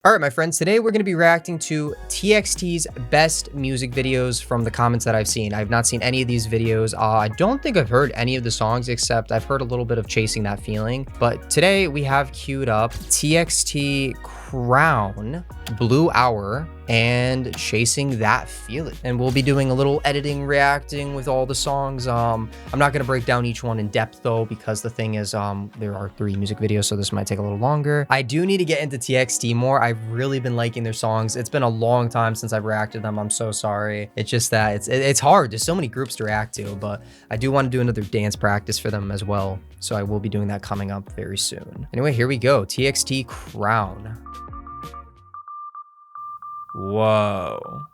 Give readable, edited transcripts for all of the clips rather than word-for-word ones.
All right, my friends, today we're going to be reacting to TXT's best music videos from the comments that I've seen. I've not seen any of these videos. I don't think I've heard any of the songs, except I've heard a little bit of Chasing That Feeling. But today we have queued up TXT Crown, Blue Hour, and Chasing That Feeling. And we'll be doing a little editing, reacting with all the songs. I'm not going to break down each one in depth though, because the thing is, there are 3 music videos, so this might take a little longer. I do need to get into TXT more. I've really been liking their songs. It's been a long time since I've reacted to them. I'm so sorry. It's just that it's hard. There's so many groups to react to, but I do want to do another dance practice for them as well. So I will be doing that coming up very soon. Anyway, here we go. TXT Crown. Whoa.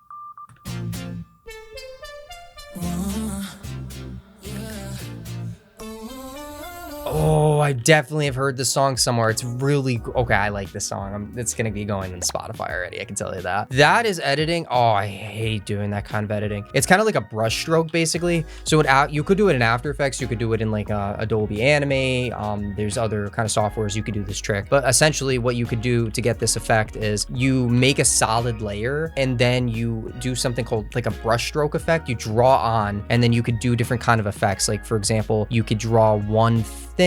Oh, I definitely have heard this song somewhere. It's really okay. I like this song. It's gonna be going in Spotify already. I can tell you that. That is editing. Oh, I hate doing that kind of editing. It's kind of like a brush stroke, basically. So you could do it in After Effects. You could do it in like Adobe Anime. There's other kind of softwares you could do this trick. But essentially, what you could do to get this effect is you make a solid layer, and then you do something called like a brush stroke effect. You draw on, and then you could do different kind of effects. Like for example, you could draw one thing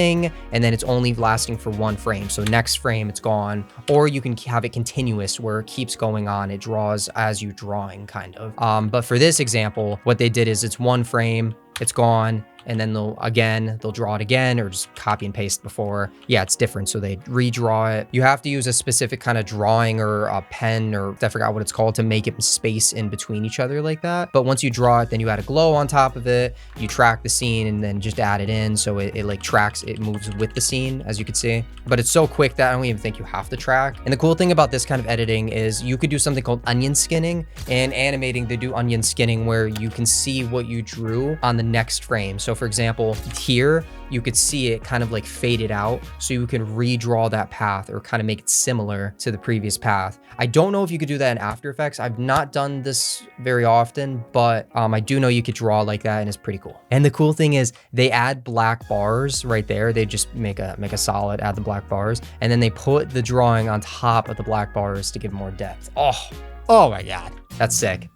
and then it's only lasting for 1 frame, so next frame it's gone. Or you can have it continuous where it keeps going on, it draws as you're drawing, kind of. But for this example, what they did is it's 1 frame, it's gone, and then they'll draw it again, or just copy and paste before. Yeah, it's different, so they redraw it. You have to use a specific kind of drawing or a pen, or I forgot what it's called, to make it space in between each other like that. But once you draw it, then you add a glow on top of it, you track the scene, and then just add it in, so it like tracks, it moves with the scene, as you can see. But it's so quick that I don't even think you have to track. And the cool thing about this kind of editing is you could do something called onion skinning. And animating, they do onion skinning where you can see what you drew on the next frame. So for example, here, you could see it kind of like faded out, so you can redraw that path or kind of make it similar to the previous path. I don't know if you could do that in After Effects. I've not done this very often, but I do know you could draw like that, and it's pretty cool. And the cool thing is they add black bars right there. They just make a solid, add the black bars, and then they put the drawing on top of the black bars to give more depth. Oh my God, that's sick.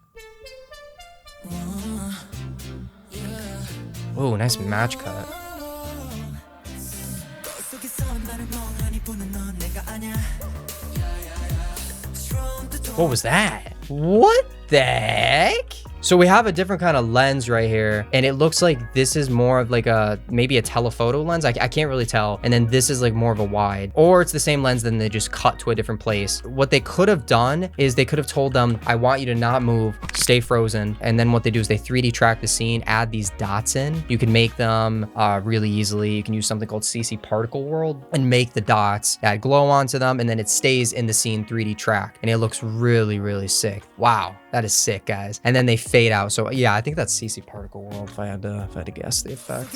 Oh, nice match cut. What was that? What the heck? So we have a different kind of lens right here, and it looks like this is more of like maybe a telephoto lens. I can't really tell. And then this is like more of a wide, or it's the same lens, then they just cut to a different place. What they could have done is they could have told them, I want you to not move, stay frozen. And then what they do is they 3D track the scene, add these dots in. You can make them really easily. You can use something called CC Particle World and make the dots, add glow onto them, and then it stays in the scene 3D track. And it looks really, really sick. Wow, that is sick, guys. And then they fade out. So yeah, I think that's CC Particle World if I had to guess the effect.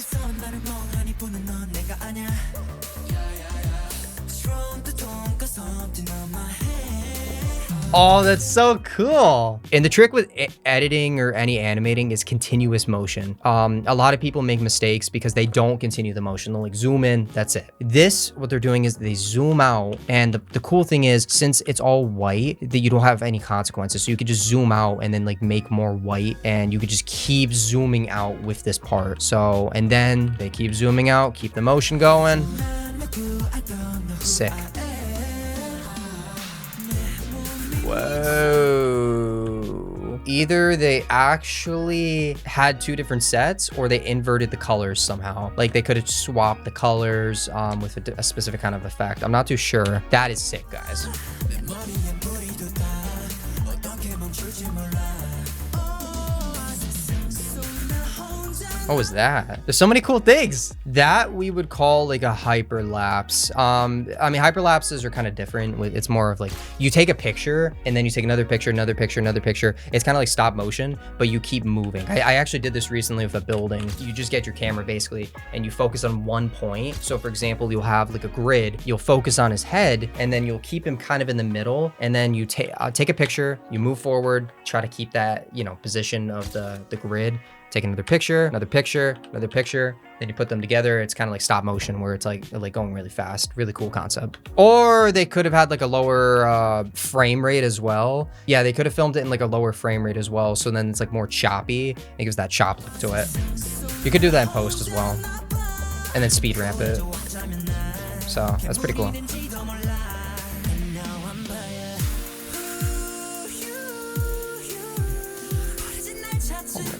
Oh, that's so cool. And the trick with editing or any animating is continuous motion. A lot of people make mistakes because they don't continue the motion. They'll like zoom in, that's it. This, what they're doing is they zoom out. And the cool thing is, since it's all white, that you don't have any consequences. So you could just zoom out and then like make more white, and you could just keep zooming out with this part. So, and then they keep zooming out, keep the motion going. Sick. Whoa. Either they actually had 2 different sets, or they inverted the colors somehow. Like they could have swapped the colors with a specific kind of effect. I'm not too sure. That is sick, guys. What was that? There's so many cool things. That we would call like a hyperlapse. I mean, hyperlapses are kind of different. It's more of like, you take a picture and then you take another picture, another picture, another picture. It's kind of like stop motion, but you keep moving. I actually did this recently with a building. You just get your camera basically and you focus on one point. So for example, you'll have like a grid, you'll focus on his head, and then you'll keep him kind of in the middle. And then you take a picture, you move forward, try to keep that, position of the grid. Take another picture, another picture, another picture, Then you put them together. It's kind of like stop motion where it's like going really fast. Really cool concept. Or they could have had like a lower frame rate as well. Yeah, they could have filmed it in like a lower frame rate as well. So then it's like more choppy. It gives that chop look to it. You could do that in post as well. And then speed ramp it. So that's pretty cool.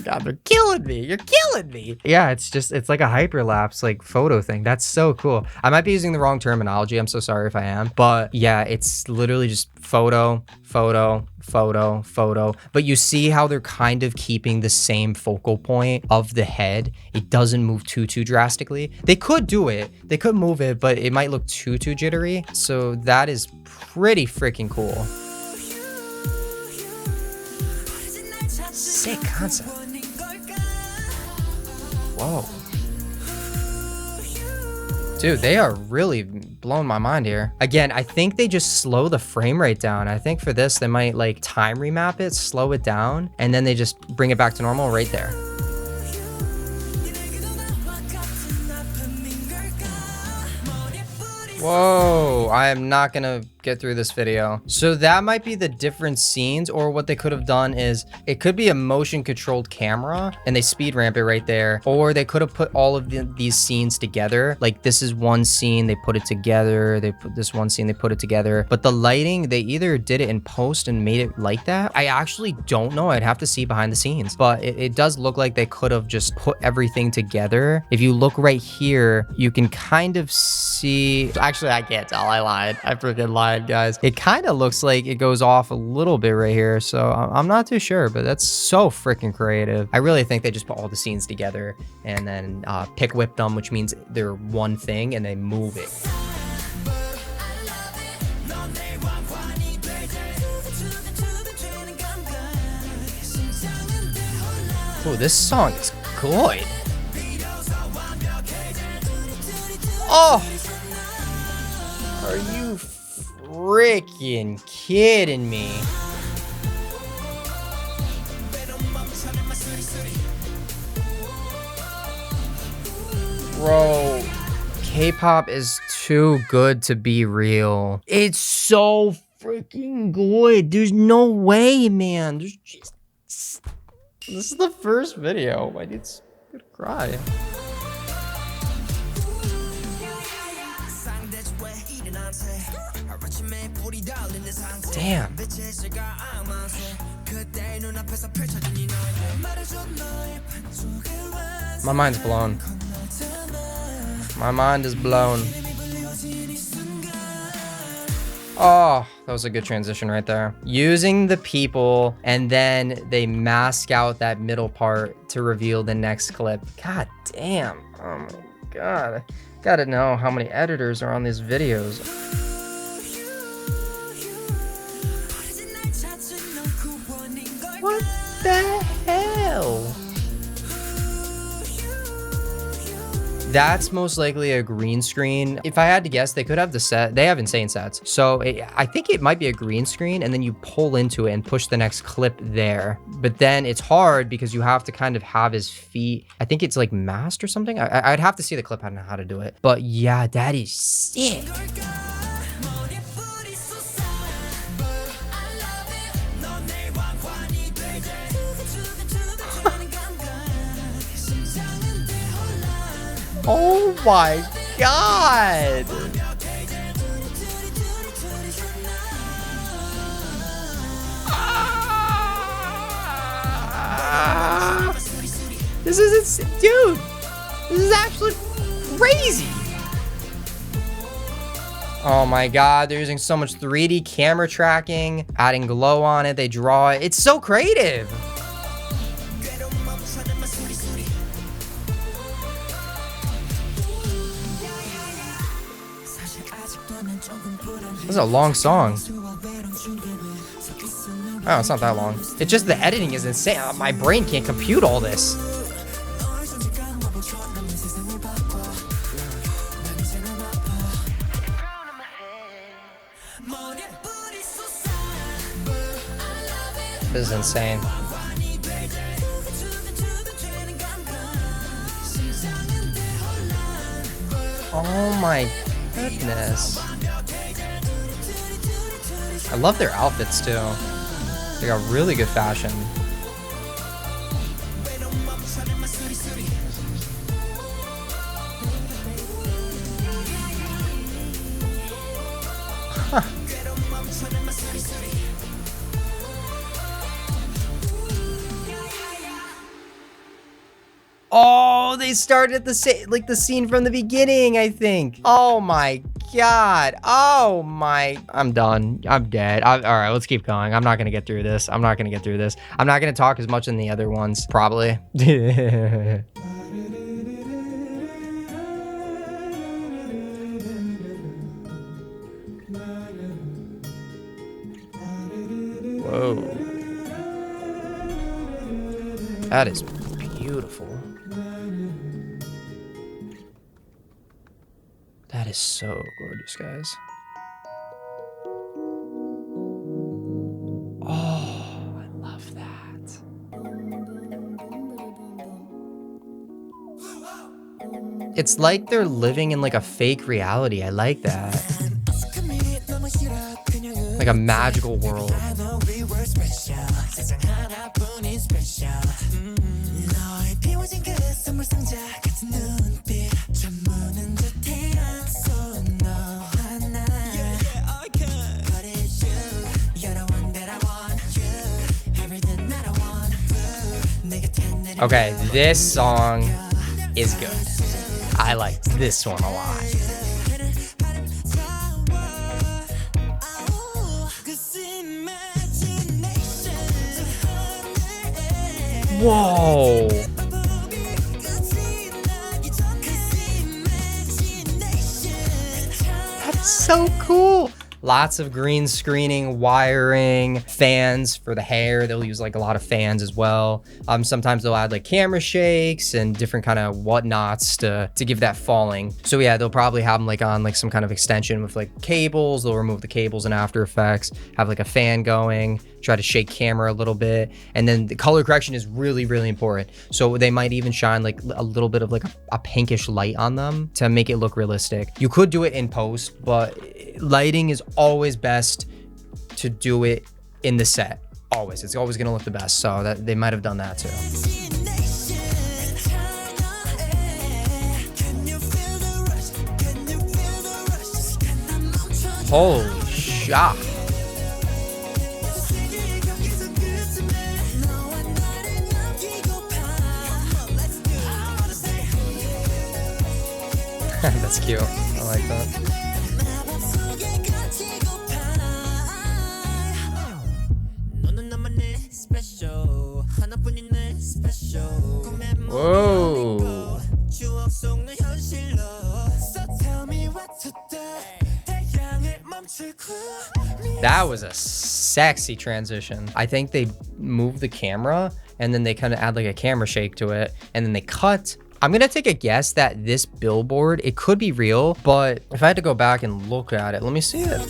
God, they're killing me. You're killing me. Yeah, it's like a hyperlapse like photo thing. That's so cool. I might be using the wrong terminology. I'm so sorry if I am. But yeah, it's literally just photo, photo, photo, photo. But you see how they're kind of keeping the same focal point of the head. It doesn't move too drastically. They could do it. They could move it, but it might look too jittery. So that is pretty freaking cool. Sick concept. Whoa. Dude, they are really blowing my mind here. Again, I think they just slow the frame rate down. I think for this, they might like time remap it, slow it down, and then they just bring it back to normal right there. Whoa, I am not gonna get through this video. So that might be the different scenes, or what they could have done is it could be a motion controlled camera and they speed ramp it right there, or they could have put all of these scenes together. Like this is one scene, they put it together, they put this one scene, they put it together, but the lighting, they either did it in post and made it like that. I actually don't know. I'd have to see behind the scenes, but it does look like they could have just put everything together. If you look right here, you can kind of see, actually I can't tell, I lied. I freaking lied, guys. It kind of looks like it goes off a little bit right here, so I'm not too sure, but that's so freaking creative. I really think they just put all the scenes together and then pick whip them, which means they're one thing, and they move it. Oh, this song is good. Oh! Are you freaking kidding me? Bro, K-pop is too good to be real. It's so freaking good. There's no way, man. There's just... This is the first video. I need to cry. Damn. My mind's blown. My mind is blown. Oh, that was a good transition right there. Using the people, and then they mask out that middle part to reveal the next clip. God damn. Oh my god. Gotta know how many editors are on these videos. What the hell? That's most likely a green screen. If I had to guess, they could have the set. They have insane sets. So I think it might be a green screen, and then you pull into it and push the next clip there. But then it's hard because you have to kind of have his feet. I think it's like masked or something. I'd have to see the clip. I don't know how to do it. But yeah, that is sick. Oh my god! This is it, dude. This is actually crazy. Oh my god, they're using so much 3D camera tracking, adding glow on it. They draw it. It's so creative. This is a long song. Oh, it's not that long. It's just the editing is insane. My brain can't compute all this. This is insane. Oh my goodness. I love their outfits too. They got really good fashion. Huh. Oh, they started the scene from the beginning, I think. Oh my God. Oh my. I'm done. I'm dead. All right, let's keep going. I'm not going to get through this. I'm not going to get through this. I'm not going to talk as much in the other ones, probably. Whoa. That is beautiful. That is so gorgeous, guys. Oh, I love that. It's like they're living in like a fake reality. I like that. Like a magical world. Okay, this song is good. I like this one a lot. Whoa. That's so cool. Lots of green screening, wiring, fans for the hair. They'll use like a lot of fans as well. Sometimes they'll add like camera shakes and different kind of whatnots to give that falling. So yeah, they'll probably have them like on like some kind of extension with like cables. They'll remove the cables in After Effects, have like a fan going, try to shake camera a little bit. And then the color correction is really, really important. So they might even shine like a little bit of like a pinkish light on them to make it look realistic. You could do it in post, but lighting is always best to do it in the set. Always. It's always going to look the best. So that they might have done that too. Holy shit. That's cute. I like that. Whoa. That was a sexy transition. I think they moved the camera and then they kind of add like a camera shake to it and then they cut. I'm gonna take a guess that this billboard, it could be real, but if I had to go back and look at it, let me see it.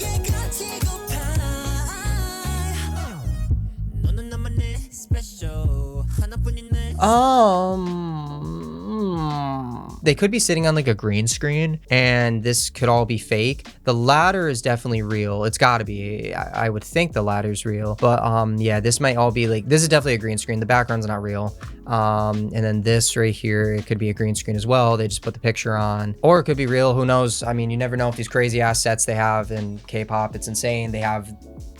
They could be sitting on like a green screen and this could all be fake. The ladder is definitely real. It's gotta be. I would think the ladder's real, but yeah, this might all be like, this is definitely a green screen. The background's not real. And then this right here, it could be a green screen as well. They just put the picture on, or it could be real. Who knows? I mean, you never know with these crazy ass sets they have in K-pop. It's insane. They have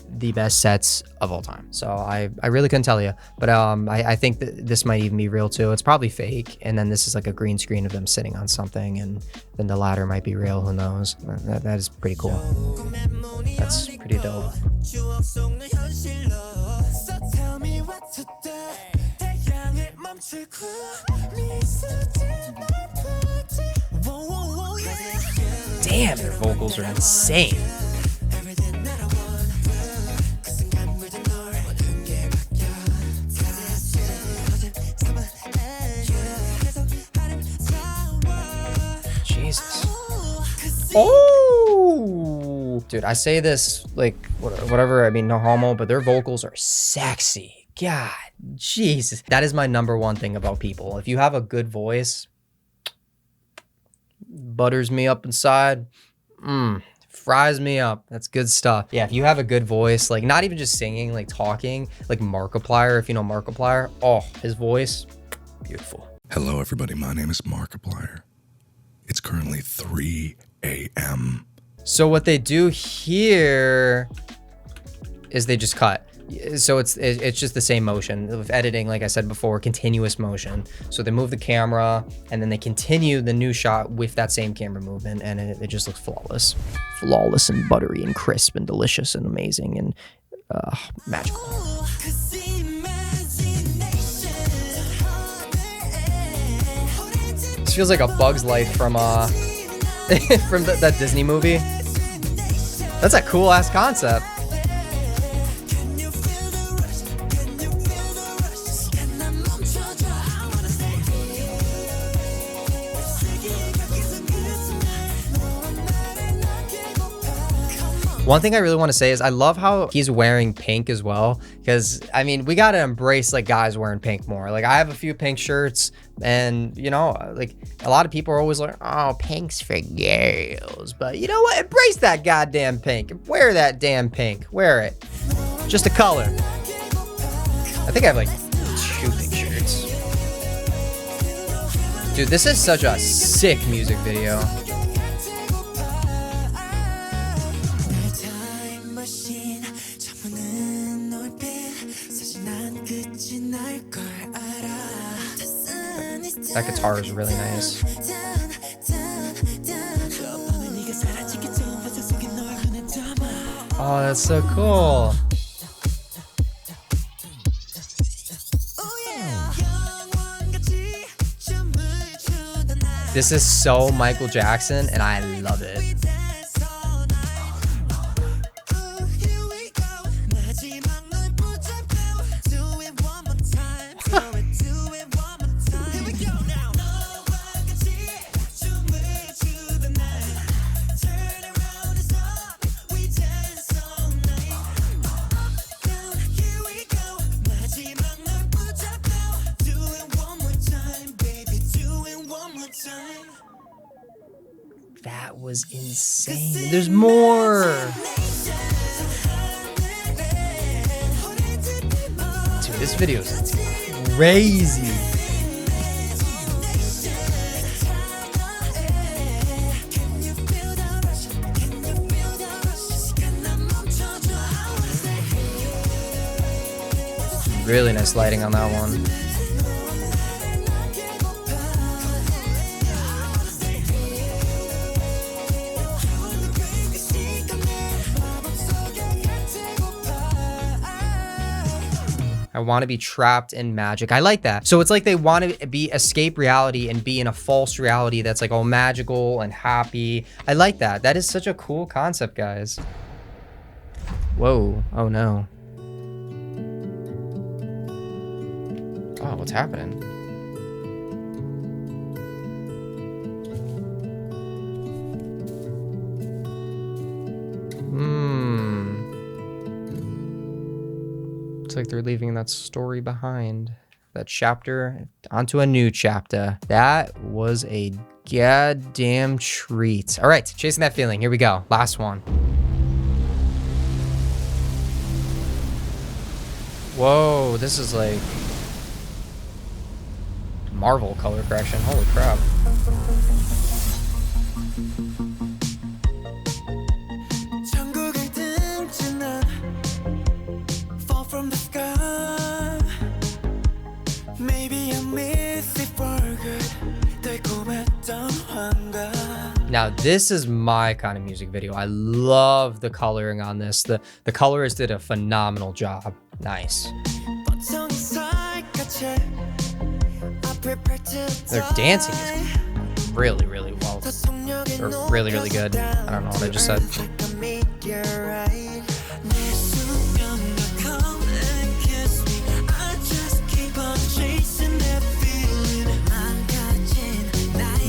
the best sets of all time. So I really couldn't tell you, but I think that this might even be real too. It's probably fake. And then this is like a green screen of them sitting on something, and then the ladder might be real. Who knows? That is pretty cool. That's pretty dope. Damn, their vocals are insane. Jesus. Oh, dude, I say this like whatever. I mean, no homo, but their vocals are sexy. God, Jesus. That is my number one thing about people. If you have a good voice, butters me up inside. Fries me up. That's good stuff. Yeah, if you have a good voice, like not even just singing, like talking, like Markiplier, if you know Markiplier, oh, his voice, beautiful. Hello, everybody. My name is Markiplier. It's currently 3 a.m. So what they do here is they just cut. So it's just the same motion with editing, like I said before, continuous motion. So they move the camera and then they continue the new shot with that same camera movement, and it just looks flawless and buttery and crisp and delicious and amazing and magical. This feels like a Bug's Life from from that Disney movie. That's a cool ass concept. One thing I really want to say is I love how he's wearing pink as well, because I mean, we got to embrace like guys wearing pink more. Like I have a few pink shirts, and you know, like a lot of people are always like, oh, pink's for girls, but you know what? Embrace that goddamn pink. Wear that damn pink. Wear it. Just a color. I think I have like 2 pink shirts. Dude, this is such a sick music video. That guitar is really nice. Oh, that's so cool. This is so Michael Jackson, and I love it. That was insane. There's more. Dude, this video is crazy. Really nice lighting on that one. I want to be trapped in magic. I like that. So it's like they want to escape reality and be in a false reality that's like all magical and happy. I like that. That is such a cool concept, guys. Whoa. Oh no. Oh, what's happening? Looks like they're leaving that story behind. That chapter onto a new chapter. That was a goddamn treat. All right, chasing that feeling. Here we go. Last one. Whoa, this is like Marvel color correction. Holy crap. Now, this is my kind of music video. I love the coloring on this. The colorist did a phenomenal job. Nice. Their dancing is really, really well. Or really, really good. I don't know what I just said.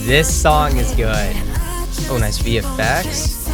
This song is good. Oh, nice VFX.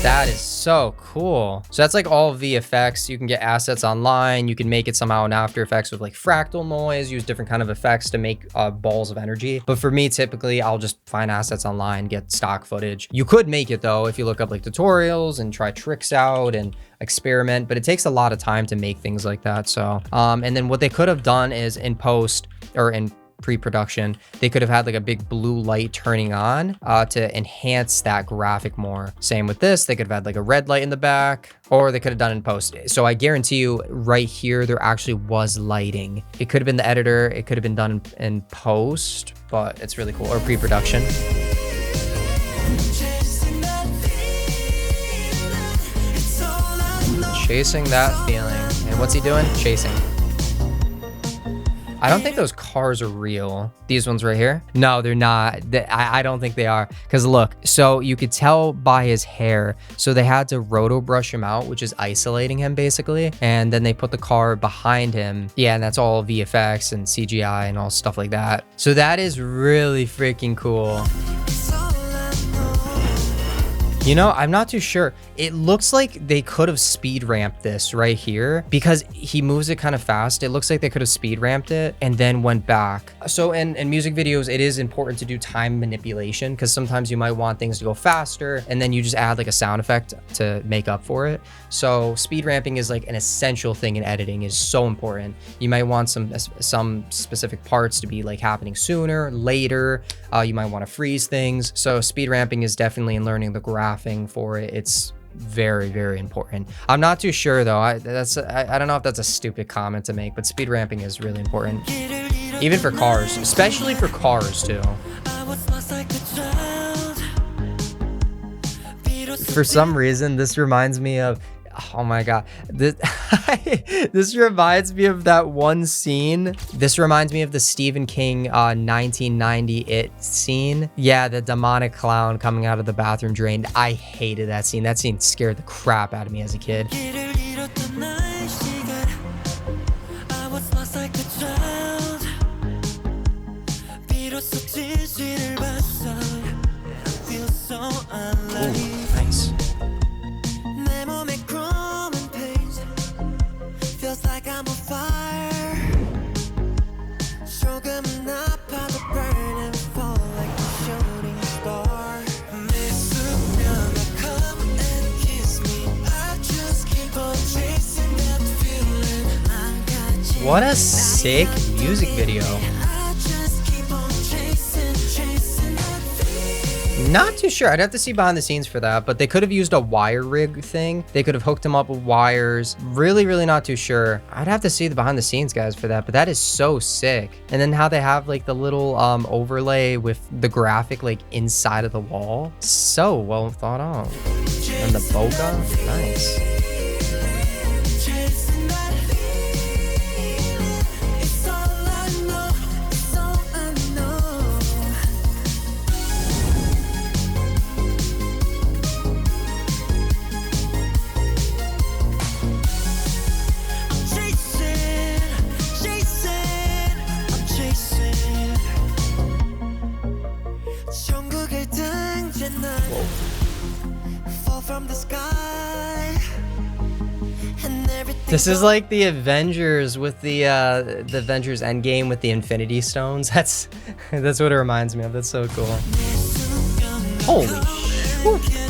That is so cool. So that's like all VFX. You can get assets online. You can make it somehow in After Effects with like fractal noise, use different kind of effects to make balls of energy. But for me, typically, I'll just find assets online, get stock footage. You could make it though, if you look up like tutorials and try tricks out and experiment, but it takes a lot of time to make things like that. So, and then what they could have done is in post or in pre-production, they could have had like a big blue light turning on to enhance that graphic more. Same with this, they could have had like a red light in the back, or they could have done in post. So I guarantee you right here, there actually was lighting. It could have been the editor, it could have been done in post, but it's really cool, or pre-production. Chasing that feeling. And what's he doing? Chasing. I don't think those cars are real. These ones right here. No, they're not. I don't think they are. Because look, so you could tell by his hair. So they had to roto brush him out, which is isolating him basically. And then they put the car behind him. Yeah, and that's all VFX and CGI and all stuff like that. So that is really freaking cool. You know, I'm not too sure. It looks like they could have speed ramped this right here because he moves it kind of fast. It looks like they could have speed ramped it and then went back. So in music videos, it is important to do time manipulation because sometimes you might want things to go faster and then you just add like a sound effect to make up for it. So speed ramping is like an essential thing in editing, is so important. You might want some specific parts to be like happening sooner, later. You might want to freeze things. So speed ramping is definitely in learning the graphing for it. It's very, very important. I'm not too sure though. I don't know if that's a stupid comment to make, but speed ramping is really important. Even for cars, especially for cars too. For some reason, this reminds me of, oh my God, this reminds me of that one scene. This reminds me of the Stephen King 1990 It scene. Yeah, the demonic clown coming out of the bathroom drain. I hated that scene. That scene scared the crap out of me as a kid. Ooh, nice. What a sick music video. Not too sure. I'd have to see behind the scenes for that, but they could have used a wire rig thing. They could have hooked him up with wires. Really, really not too sure. I'd have to see the behind the scenes guys for that, but that is so sick. And then how they have like the little overlay with the graphic like inside of the wall. So well thought out. And the bokeh, nice. This is like the Avengers with the Avengers Endgame with the Infinity Stones. That's what it reminds me of. That's so cool. Holy shit.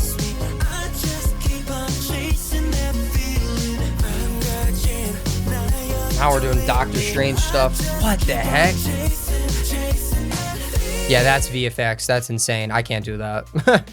Now we're doing Doctor Strange stuff. What the heck? Yeah, that's VFX. That's insane. I can't do that.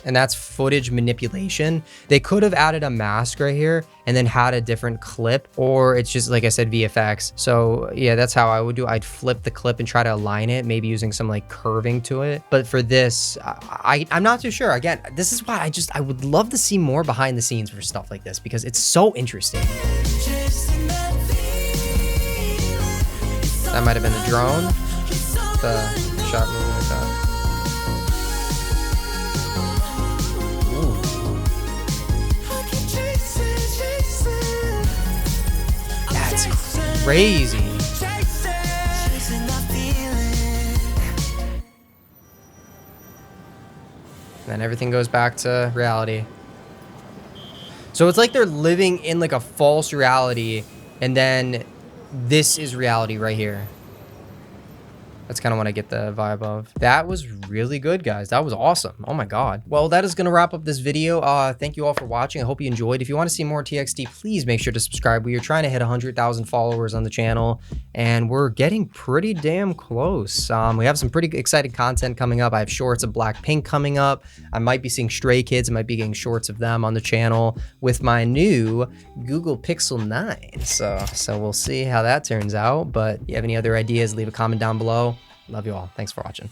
And that's footage manipulation. They could have added a mask right here and then had a different clip, or it's just, like I said, VFX. So yeah, that's how I would do. I'd flip the clip and try to align it, maybe using some like curving to it. But for this, I'm not too sure. Again, this is why I would love to see more behind the scenes for stuff like this because it's so interesting. That might have been the drone. The shot moving like that. That's crazy. Then everything goes back to reality. So it's like they're living in like a false reality, and then this is reality right here. That's kind of what I get the vibe of. That was really good, guys. That was awesome. Oh my God. Well, that is going to wrap up this video. Thank you all for watching. I hope you enjoyed. If you want to see more TXT, please make sure to subscribe. We are trying to hit 100,000 followers on the channel, and we're getting pretty damn close. We have some pretty exciting content coming up. I have shorts of Blackpink coming up. I might be seeing Stray Kids. I might be getting shorts of them on the channel with my new Google Pixel 9. So we'll see how that turns out. But if you have any other ideas, leave a comment down below. Love you all. Thanks for watching.